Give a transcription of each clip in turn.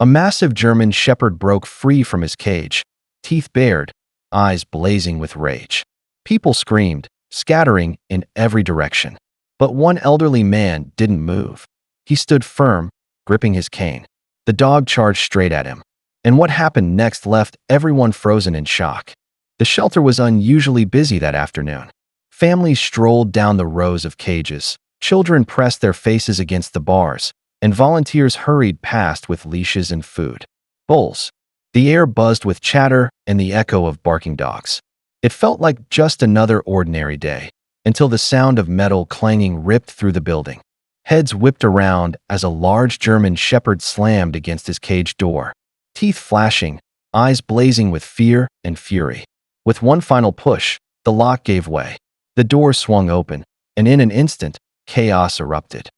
A massive German shepherd broke free from his cage, teeth bared, eyes blazing with rage. People screamed, scattering in every direction. But one elderly man didn't move. He stood firm, gripping his cane. The dog charged straight at him. And what happened next left everyone frozen in shock. The shelter was unusually busy that afternoon. Families strolled down the rows of cages. Children pressed their faces against the bars, and volunteers hurried past with leashes and food. Bowls. The air buzzed with chatter and the echo of barking dogs. It felt like just another ordinary day, until the sound of metal clanging ripped through the building. Heads whipped around as a large German shepherd slammed against his cage door. Teeth flashing, eyes blazing with fear and fury. With one final push, the lock gave way. The door swung open, and in an instant, chaos erupted.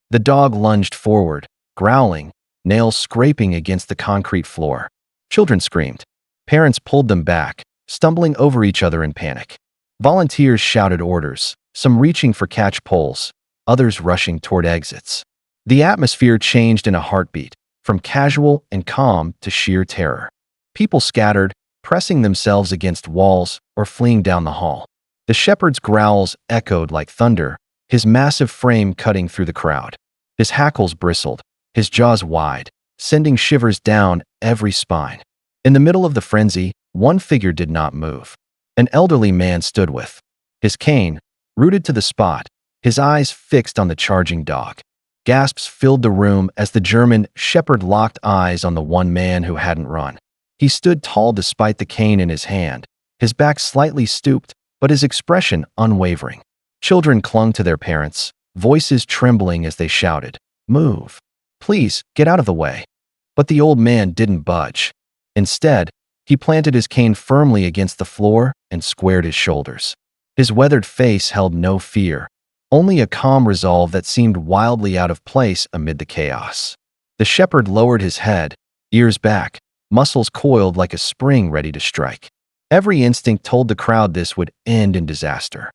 The dog lunged forward, growling, nails scraping against the concrete floor. Children screamed. Parents pulled them back, stumbling over each other in panic. Volunteers shouted orders, some reaching for catch poles, others rushing toward exits. The atmosphere changed in a heartbeat, from casual and calm to sheer terror. People scattered, pressing themselves against walls or fleeing down the hall. The shepherd's growls echoed like thunder, his massive frame cutting through the crowd. His hackles bristled, his jaws wide, sending shivers down every spine. In the middle of the frenzy, one figure did not move. An elderly man stood with his cane rooted to the spot, his eyes fixed on the charging dog. Gasps filled the room as the German shepherd locked eyes on the one man who hadn't run. He stood tall despite the cane in his hand, his back slightly stooped, but his expression unwavering. Children clung to their parents, voices trembling as they shouted, "Move! Please, get out of the way!" But the old man didn't budge. Instead, he planted his cane firmly against the floor and squared his shoulders. His weathered face held no fear, only a calm resolve that seemed wildly out of place amid the chaos. The shepherd lowered his head, ears back, muscles coiled like a spring ready to strike. Every instinct told the crowd this would end in disaster.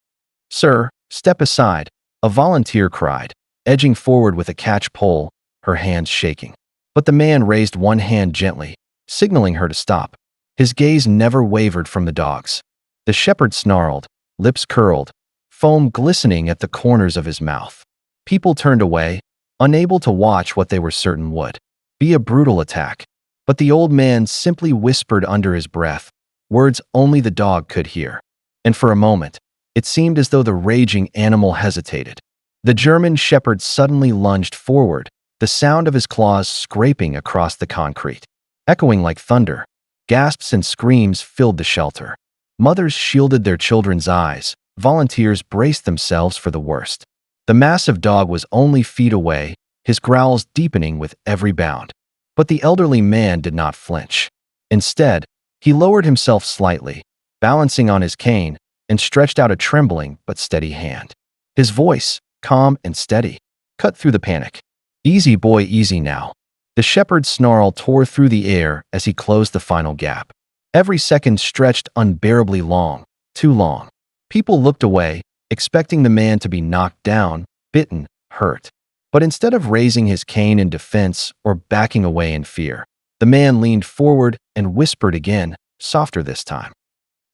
"Sir, step aside," a volunteer cried, edging forward with a catch pole, her hands shaking. But the man raised one hand gently, signaling her to stop. His gaze never wavered from the dogs. The shepherd snarled, lips curled, foam glistening at the corners of his mouth. People turned away, unable to watch what they were certain would be a brutal attack. But the old man simply whispered under his breath, words only the dog could hear. And for a moment, it seemed as though the raging animal hesitated. The German shepherd suddenly lunged forward, the sound of his claws scraping across the concrete. Echoing like thunder, gasps and screams filled the shelter. Mothers shielded their children's eyes, volunteers braced themselves for the worst. The massive dog was only feet away, his growls deepening with every bound. But the elderly man did not flinch. Instead, he lowered himself slightly, balancing on his cane, and stretched out a trembling but steady hand. His voice, calm and steady, cut through the panic. "Easy boy, easy now." The shepherd's snarl tore through the air as he closed the final gap. Every second stretched unbearably long, too long. People looked away, expecting the man to be knocked down, bitten, hurt. But instead of raising his cane in defense or backing away in fear, the man leaned forward and whispered again, softer this time.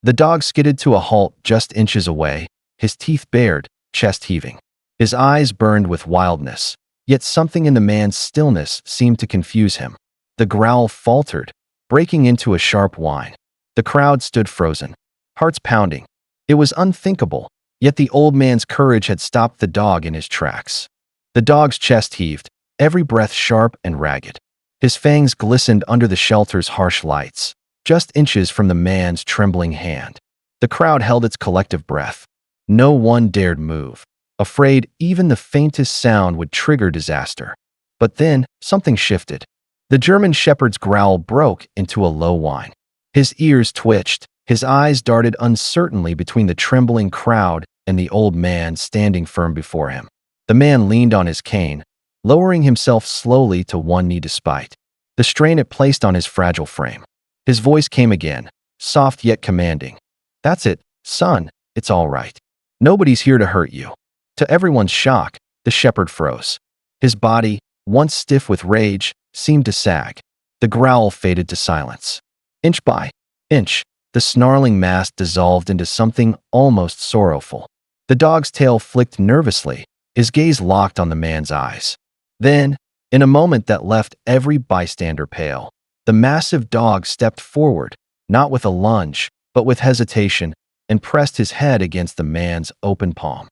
The dog skidded to a halt just inches away, his teeth bared, chest heaving. His eyes burned with wildness, yet something in the man's stillness seemed to confuse him. The growl faltered, breaking into a sharp whine. The crowd stood frozen, hearts pounding. It was unthinkable, yet the old man's courage had stopped the dog in his tracks. The dog's chest heaved, every breath sharp and ragged. His fangs glistened under the shelter's harsh lights, just inches from the man's trembling hand. The crowd held its collective breath. No one dared move, afraid even the faintest sound would trigger disaster. But then, something shifted. The German shepherd's growl broke into a low whine. His ears twitched, his eyes darted uncertainly between the trembling crowd and the old man standing firm before him. The man leaned on his cane, lowering himself slowly to one knee despite the strain it placed on his fragile frame. His voice came again, soft yet commanding. "That's it, son, it's all right. Nobody's here to hurt you." To everyone's shock, the shepherd froze. His body, once stiff with rage, seemed to sag. The growl faded to silence. Inch by inch, the snarling mass dissolved into something almost sorrowful. The dog's tail flicked nervously, his gaze locked on the man's eyes. Then, in a moment that left every bystander pale, the massive dog stepped forward, not with a lunge, but with hesitation, and pressed his head against the man's open palm.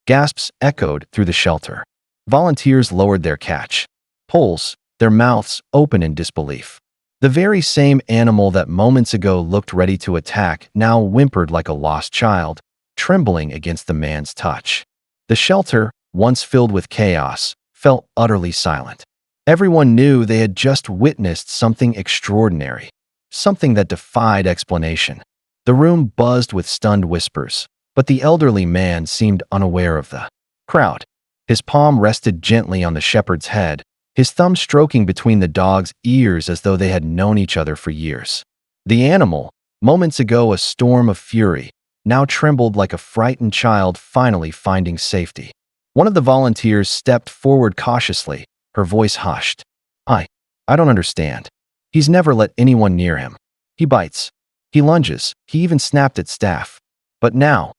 Gasps echoed through the shelter. Volunteers lowered their catch poles, their mouths open in disbelief. The very same animal that moments ago looked ready to attack now whimpered like a lost child, trembling against the man's touch. The shelter, once filled with chaos, felt utterly silent. Everyone knew they had just witnessed something extraordinary, something that defied explanation. The room buzzed with stunned whispers, but the elderly man seemed unaware of the crowd. His palm rested gently on the shepherd's head, his thumb stroking between the dog's ears as though they had known each other for years. The animal, moments ago a storm of fury, now trembled like a frightened child finally finding safety. One of the volunteers stepped forward cautiously, her voice hushed. I don't understand. He's never let anyone near him. He bites. He lunges. He even snapped at staff. But now,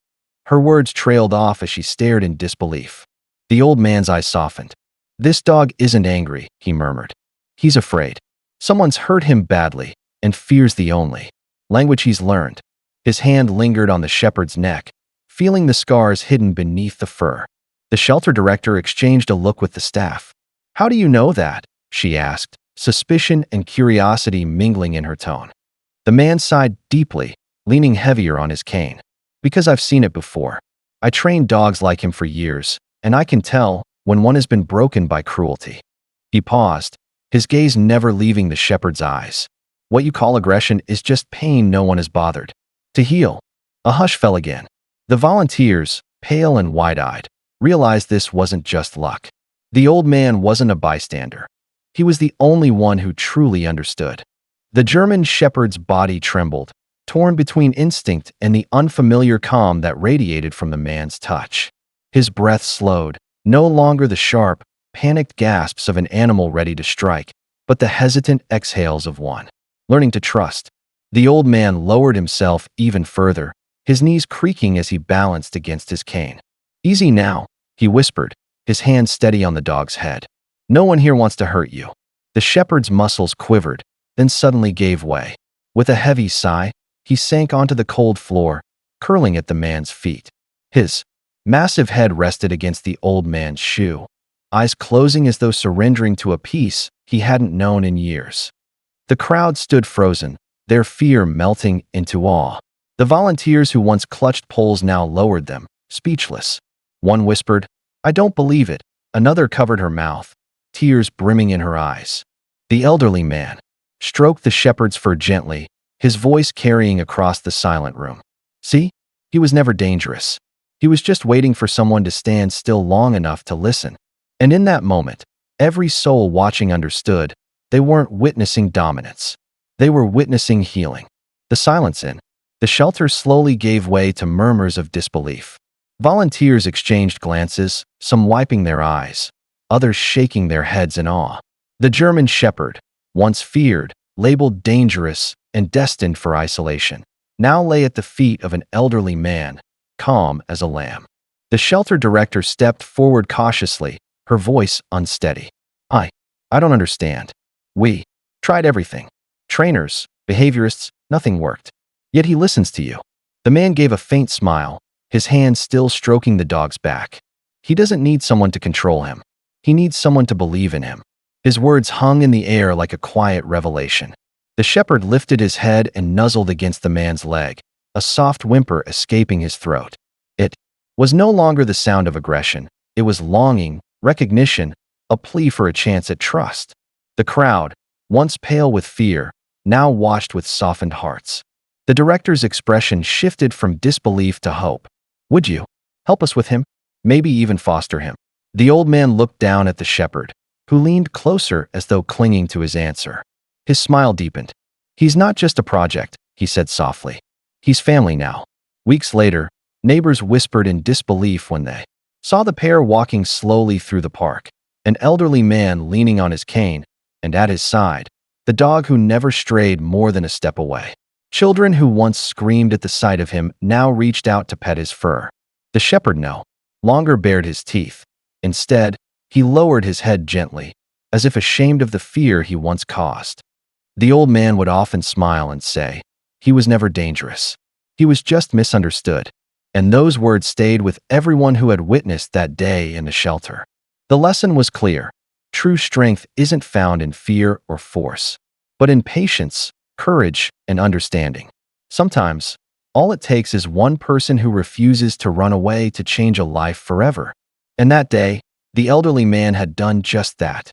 her words trailed off as she stared in disbelief. The old man's eyes softened. This dog isn't angry, he murmured. He's afraid. Someone's hurt him badly, and fears the only language he's learned. His hand lingered on the shepherd's neck, feeling the scars hidden beneath the fur. The shelter director exchanged a look with the staff. How do you know that? She asked, suspicion and curiosity mingling in her tone. The man sighed deeply, leaning heavier on his cane. Because I've seen it before. I trained dogs like him for years, and I can tell when one has been broken by cruelty. He paused, his gaze never leaving the shepherd's eyes. What you call aggression is just pain no one has bothered to heal. A hush fell again. The volunteers, pale and wide-eyed, realized this wasn't just luck. The old man wasn't a bystander. He was the only one who truly understood. The German shepherd's body trembled, torn between instinct and the unfamiliar calm that radiated from the man's touch. His breath slowed, no longer the sharp, panicked gasps of an animal ready to strike, but the hesitant exhales of one learning to trust. The old man lowered himself even further, his knees creaking as he balanced against his cane. Easy now, he whispered, his hand steady on the dog's head. No one here wants to hurt you. The shepherd's muscles quivered, then suddenly gave way. With a heavy sigh, he sank onto the cold floor, curling at the man's feet. His massive head rested against the old man's shoe, eyes closing as though surrendering to a peace he hadn't known in years. The crowd stood frozen, their fear melting into awe. The volunteers who once clutched poles now lowered them, speechless. One whispered, "I don't believe it." Another covered her mouth, tears brimming in her eyes. The elderly man stroked the shepherd's fur gently, his voice carrying across the silent room. See? He was never dangerous. He was just waiting for someone to stand still long enough to listen. And in that moment, every soul watching understood they weren't witnessing dominance. They were witnessing healing. The silence in the shelter slowly gave way to murmurs of disbelief. Volunteers exchanged glances, some wiping their eyes, others shaking their heads in awe. The German shepherd, once feared, labeled dangerous, and destined for isolation, now lay at the feet of an elderly man, calm as a lamb. The shelter director stepped forward cautiously, her voice unsteady. I don't understand. We tried everything. Trainers, behaviorists, nothing worked. Yet he listens to you. The man gave a faint smile, his hand still stroking the dog's back. He doesn't need someone to control him. He needs someone to believe in him. His words hung in the air like a quiet revelation. The shepherd lifted his head and nuzzled against the man's leg, a soft whimper escaping his throat. It was no longer the sound of aggression. It was longing, recognition, a plea for a chance at trust. The crowd, once pale with fear, now watched with softened hearts. The director's expression shifted from disbelief to hope. Would you help us with him? Maybe even foster him? The old man looked down at the shepherd, who leaned closer as though clinging to his answer. His smile deepened. He's not just a project, he said softly. He's family now. Weeks later, neighbors whispered in disbelief when they saw the pair walking slowly through the park, an elderly man leaning on his cane, and at his side, the dog who never strayed more than a step away. Children who once screamed at the sight of him now reached out to pet his fur. The shepherd no longer bared his teeth. Instead, he lowered his head gently, as if ashamed of the fear he once caused. The old man would often smile and say, "He was never dangerous. He was just misunderstood." And those words stayed with everyone who had witnessed that day in the shelter. The lesson was clear. True strength isn't found in fear or force, but in patience, courage, and understanding. Sometimes, all it takes is one person who refuses to run away to change a life forever. And that day, the elderly man had done just that.